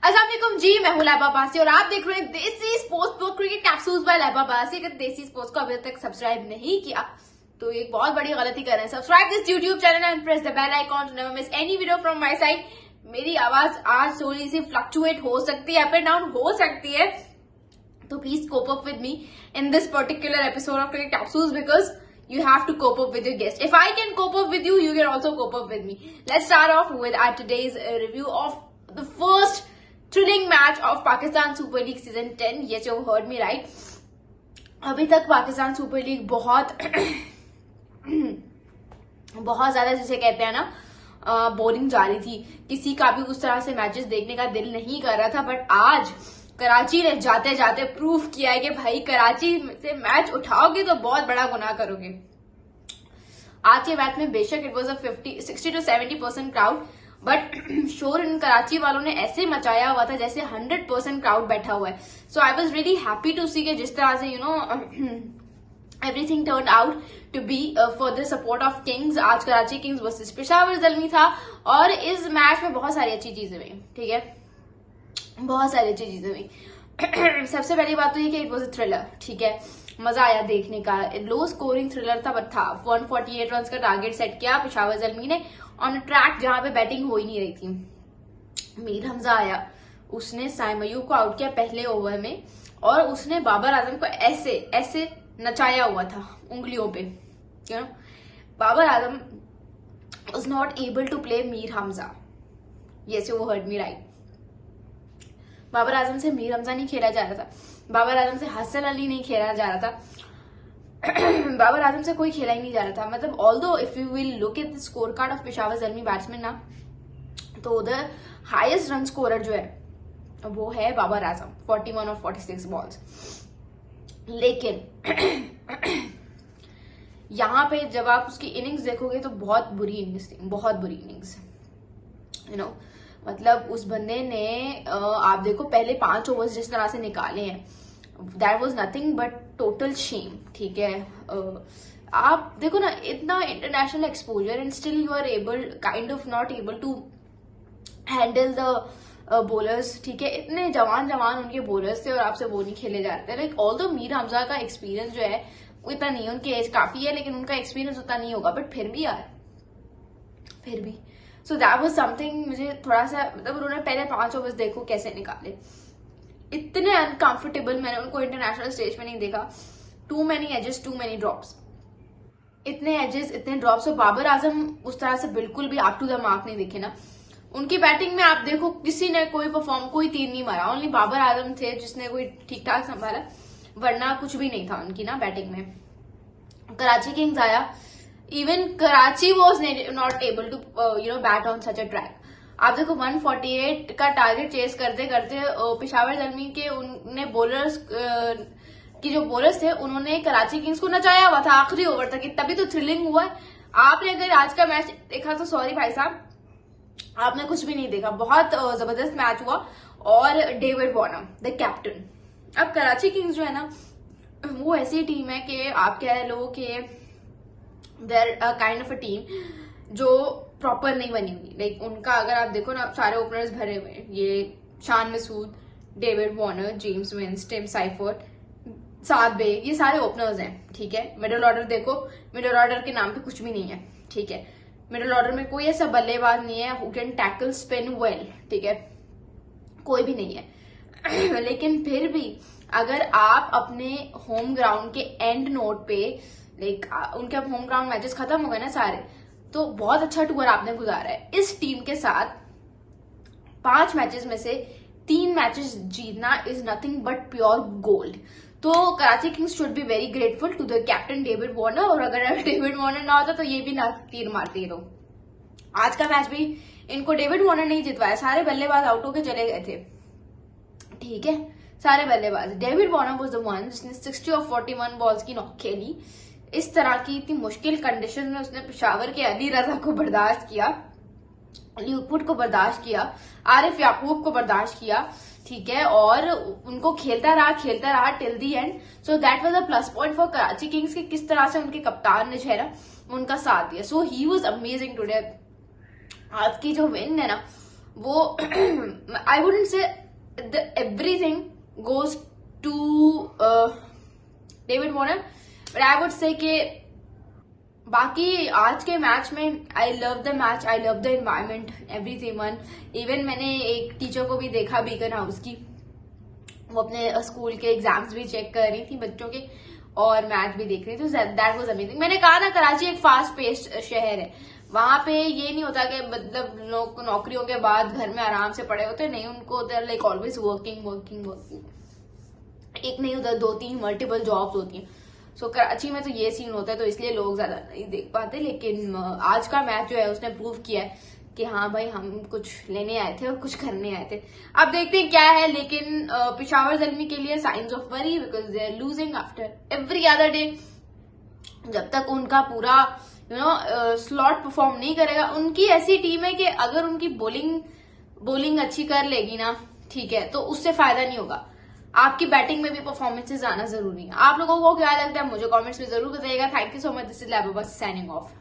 अस्सलामुअलैकुम जी, मैं हूं लैबा बासी और आप देख रहे हैं Desi sports book cricket capsules by Laiba Basi. अगर देसी स्पोर्ट्स को अभी तक सब्सक्राइब नहीं किया तो एक बहुत बड़ी गलती कर रहे हैं। Subscribe this YouTube channel and press the bell icon to never miss any video from my side. मेरी आवाज आज थोड़ी सी फ्लक्चुएट हो सकती है, अप एंड डाउन हो सकती है, तो please cope up with me in this particular episode of Cricket Capsules because you have to cope up with your guest. If I can cope up with you, you can also cope up with me. Let's start off with our today's review of the first thrilling match of Pakistan Super League Season 10. Yes, you heard me right. अभी तक Pakistan super league बहुत ज्यादा जिसे कहते हैं ना boring जा रही थी। किसी का भी उस तरह से मैचेस देखने का दिल नहीं कर रहा था, बट आज कराची ने जाते जाते प्रूफ किया है कि भाई कराची से मैच उठाओगे तो बहुत बड़ा गुनाह करोगे। आज के मैच में बेशक it was a 60 to 70% crowd, but शोर इन कराची वालों ने ऐसे मचाया हुआ था जैसे 100% क्राउड बैठा हुआ है। So I was really happy to see कि जिस तरह से everything turn out to be for the support of kings. आज कराची किंग्स वर्सेस पेशावर ज़ल्मी था और इस मैच में बहुत सारी अच्छी चीजें हुई, ठीक है, बहुत सारी अच्छी चीजें हुई। सबसे पहली बात तो ये कि इट वॉज अ थ्रिलर, ठीक है, मजा आया देखने का। लो स्कोरिंग थ्रिलर था, बट था 148 रन का टारगेट सेट किया पेशावर ज़ल्मी ने ऑन ट्रैक जहां पे बैटिंग हो ही नहीं रही थी। मीर हमजा आया, उसने साइम अयूब को आउट किया पहले ओवर में और उसने बाबर आजम को ऐसे ऐसे नचाया हुआ था उंगलियों पे, you know. Babar Azam was not able to play Mir Hamza. Yes, you heard me right. Babar Azam से मीर हमजा नहीं खेला जा रहा था, बाबर आजम से हसन अली नहीं खेला जा रहा था, बाबर आजम से कोई खेला ही नहीं जा रहा था। मतलब although if you will look at the score card of Peshawar Zalmi batsman ना, तो उधर हाईएस्ट रन स्कोरर जो है वो है बाबर आजम, 41 और 46 बॉल्स। लेकिन यहाँ पे जब आप उसकी इनिंग्स देखोगे तो बहुत बुरी इनिंग्स थी, बहुत बुरी इनिंग्स, यू नो। मतलब उस बंदे ने आप देखो पहले 5 ओवर्स जिस तरह से निकाले हैं, that was nothing but total shame, ठीक है। आप देखो ना, इतना international exposure and still you are able kind of not able to handle the bowlers, ठीक है। इतने जवान उनके बॉलर्स थे और आपसे वो नहीं खेले जा रहे थे। लाइक ऑल्दो मीर हमजा का एक्सपीरियंस जो है वो इतना नहीं है, उनकी एज काफी है लेकिन उनका एक्सपीरियंस उतना नहीं होगा, बट फिर भी यार, फिर भी सो दैट वाज समथिंग। मुझे थोड़ा सा मतलब उन्होंने पहले 5 ओवर्स देखो कैसे निकाले, इतने अनकंफर्टेबल मैंने उनको इंटरनेशनल स्टेज में नहीं देखा। Too many edges, too many drops, इतने एजेस, इतने ड्रॉप्स। और बाबर आजम उस तरह से बिल्कुल भी अप टू द मार्क नहीं दिखे ना। उनकी बैटिंग में आप देखो किसी ने कोई तीर नहीं मारा, ओनली बाबर आजम थे जिसने कोई ठीक ठाक संभाला, वरना कुछ भी नहीं था उनकी ना बैटिंग में। कराची किंग्स आया, even Karachi was not able to bat on such a track. आप देखो 148 का टारगेट चेस करते करते पेशावर ज़ल्मी के उनने बॉलर्स की जो बॉलर्स थे उन्होंने कराची किंग्स को नचाया हुआ था आखिरी ओवर तक, तभी तो थ्रिलिंग हुआ है। आपने अगर आज का मैच देखा तो सॉरी भाई साहब, आपने कुछ भी नहीं देखा। बहुत जबरदस्त मैच हुआ और डेविड वार्नर द कैप्टन। अब कराची किंग्स जो है ना, वो ऐसी टीम है कि आप कह लो कि there kind of a team जो प्रॉपर नहीं बनी हुई। लाइक उनका अगर आप देखो ना, सारे ओपनर्स भरे हुए हैं, ये Shan Masood, David Warner, James Vince, Tim Seifert, Saad Baig, ये सारे ओपनर्स हैं, ठीक है। मिडिल ऑर्डर देखो, मिडिल ऑर्डर के नाम पे कुछ भी नहीं है, ठीक है। मिडिल ऑर्डर में कोई ऐसा बल्लेबाज नहीं है who can tackle spin well, ठीक है, कोई भी नहीं है। लेकिन फिर भी अगर आप अपने होम ग्राउंड के एंड नोट पे, लाइक उनके अब होम ग्राउंड मैचेस खत्म हो गए ना सारे, तो बहुत अच्छा टूर आपने गुजारा है इस टीम के साथ। 5 मैचेस में से 3 मैचेस जीतना is nothing but pure gold. तो Karachi kings should be very grateful to the captain David Warner, और अगर डेविड वार्नर ना होता तो ये भी ना तीर मारते ये लोग। आज का मैच भी इनको डेविड वार्नर नहीं जितवाया, सारे बल्लेबाज आउट होकर चले गए थे, ठीक है, सारे बल्लेबाज। David Warner was the one जिसने 60 और 41 बॉल्स की नॉक खेली। इस तरह की इतनी मुश्किल कंडीशन में उसने पेशावर के अली रजा को बर्दाश्त किया, ल्यूकवुड को बर्दाश्त किया, आरिफ याकूब को बर्दाश्त किया, ठीक है, और उनको खेलता रहा till the and. So that was a plus point for Karachi Kings कि किस तरह से उनके कप्तान ने जो है ना उनका साथ दिया। So he was amazing today. आज की जो विन है ना, वो I wouldn't say everything goes to David Warner, but I would say कि बाकी आज के मैच में I love the match, I love the environment, everything won. Even मैंने एक टीचर को भी देखा बीकन हाउस की, वो अपने स्कूल के एग्जाम्स भी चेक कर रही थी बच्चों के और मैच भी देख रही थी। That was amazing. मैंने कहा ना कराची एक फास्ट पेस्ड शहर है, वहां पे ये नहीं होता कि मतलब लोग नौकरियों के बाद घर में आराम से पड़े होते, नहीं, उनको there like always working working working. एक नहीं उधर 2-3 मल्टीपल जॉब्स होती हैं। सो कराची में तो ये सीन होता है, तो इसलिए लोग ज्यादा नहीं देख पाते। लेकिन आज का मैच जो है उसने प्रूव किया है कि हाँ भाई हम कुछ लेने आए थे और कुछ करने आए थे। अब देखते हैं क्या है। लेकिन पेशावर ज़ल्मी के लिए signs of worry, because they are losing after every other day. जब तक उनका पूरा स्लॉट परफॉर्म नहीं करेगा, उनकी ऐसी टीम है कि अगर उनकी बॉलिंग अच्छी कर लेगी ना, ठीक है, तो उससे फायदा नहीं होगा। आपकी बैटिंग में भी परफॉर्मेंसेस आना जरूरी है। आप लोगों को क्या लगता है मुझे कमेंट्स में जरूर बताइएगा। Thank you so much. This is Laiba Basi signing of.